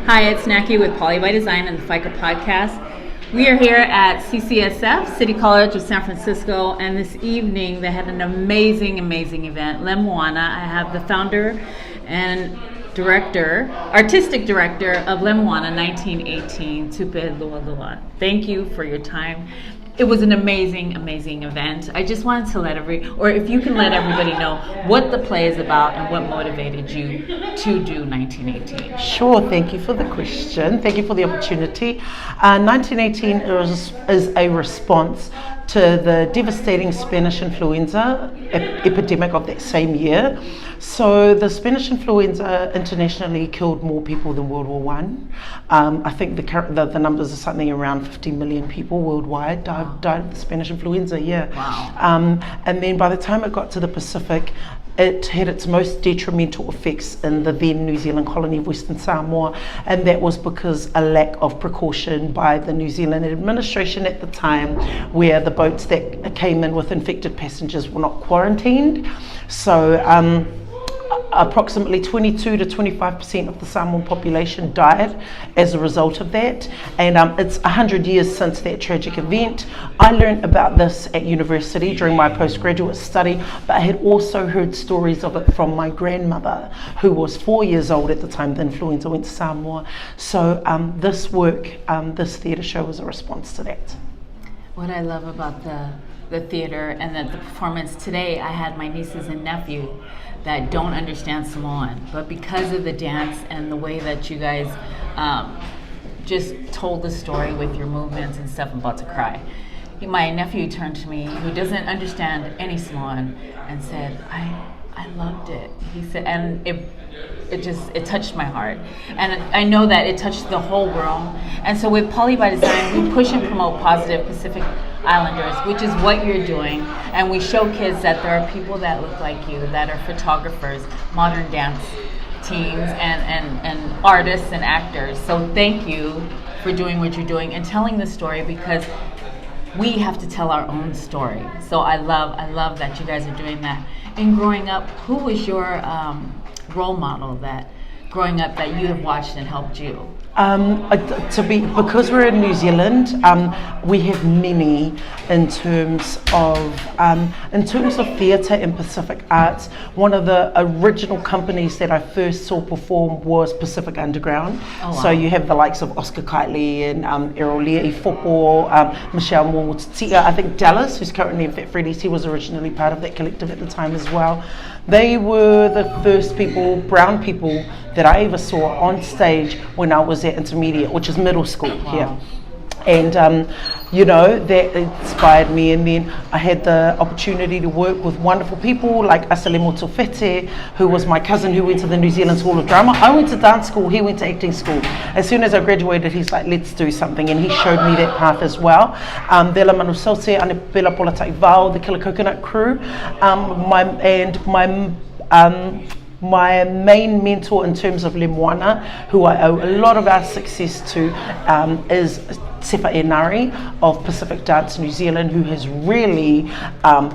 Hi, it's Naki with Poly by Design and the FICA podcast. We are here at CCSF, City College of San Francisco, and this evening they had an amazing event, Moana. I have the founder and artistic director of Moana 1918, Tupe Lualua. Thank you for your time. It was an amazing event. I just wanted to if you can let everybody know what the play is about and what motivated you to do 1918. Sure, thank you for the question. Thank you for the opportunity. 1918 is a response to the devastating Spanish influenza epidemic of that same year. So the Spanish influenza internationally killed more people than World War I. I think the numbers are something around 50 million people worldwide died of the Spanish influenza, yeah. Wow. And then by the time it got to the Pacific, it had its most detrimental effects in the then New Zealand colony of Western Samoa, and that was because a lack of precaution by the New Zealand administration at the time, where the boats that came in with infected passengers were not quarantined. So approximately 22 to 25% of the Samoan population died as a result of that, and it's 100 years since that tragic event. I learned about this at university during my postgraduate study, but I had also heard stories of it from my grandmother, who was 4 years old at the time the influenza went to Samoa. So this theatre show was a response to that. What I love about the theater and the performance today, I had my nieces and nephew that don't understand Samoan, but because of the dance and the way that you guys just told the story with your movements and stuff, I'm about to cry. My nephew turned to me, who doesn't understand any Samoan, and said, I loved it. He said, and it touched my heart. And I know that it touched the whole world. And so with Poly by Design, we push and promote positive Pacific Islanders, which is what you're doing. And we show kids that there are people that look like you, that are photographers, modern dance teams, and artists and actors. So thank you for doing what you're doing and telling the story, because we have to tell our own story. So I love that you guys are doing that. And growing up, who was your role model that growing up that you have watched and helped you? Because we're in New Zealand, we have many in terms of theatre and Pacific arts. One of the original companies that I first saw perform was Pacific Underground. Oh, wow. So you have the likes of Oscar Kiteley and Errol Fopo, Michelle Momotia. I think Dallas, who's currently in Fat Freddy's, he was originally part of that collective at the time as well. They were the first brown people that I ever saw on stage when I was at intermediate, which is middle school here. And that inspired me. And then I had the opportunity to work with wonderful people like Asalemo Tofete, who was my cousin who went to the New Zealand School of Drama. I went to dance school, he went to acting school. As soon as I graduated, he's like, let's do something, and he showed me that path as well. Dela Manu Sose, Anepela Pola Taivao, the Killer Coconut Crew, my main mentor in terms of Moana, who I owe a lot of our success to, is Sefa Enari of Pacific Dance New Zealand, who has really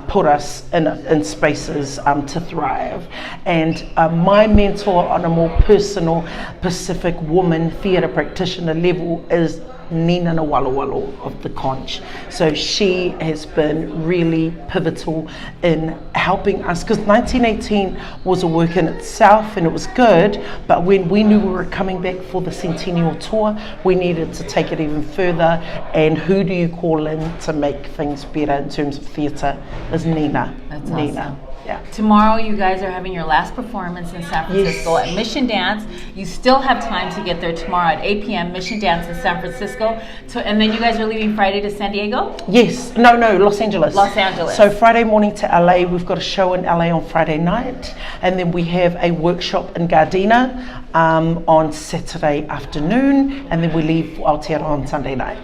put us in spaces to thrive. And my mentor on a more personal Pacific woman theatre practitioner level is Nina Nawalo of the Conch. So she has been really pivotal in helping us, because 1918 was a work in itself and it was good, but when we knew we were coming back for the centennial tour, we needed to take it even further. And who do you call in to make things better in terms of theatre is Nina. That's Nina. Awesome. Yeah. Tomorrow you guys are having your last performance in San Francisco at Mission Dance. You still have time to get there tomorrow at 8 p.m. Mission Dance in San Francisco. And then you guys are leaving Friday to San Diego? Yes. No, Los Angeles. Los Angeles. So Friday morning to LA. We've got a show in LA on Friday night. And then we have a workshop in Gardena on Saturday afternoon. And then we leave for Aotearoa on Sunday night.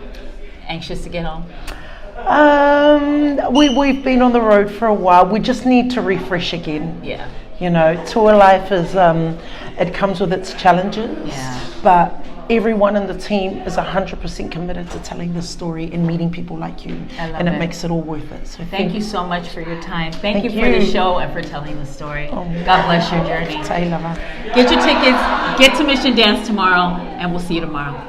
Anxious to get home? We've been on the road for a while. We just need to refresh again. Yeah. Tour life is it comes with its challenges. Yeah. But everyone in the team is 100% committed to telling this story and meeting people like you. I love and it it. makes it all worth it. So Thank you so much for your time. Thank you Thank for the you. show and for telling the story. Oh. God bless your journey. Taylor. Get your tickets, get to Mission Dance tomorrow, and we'll see you tomorrow.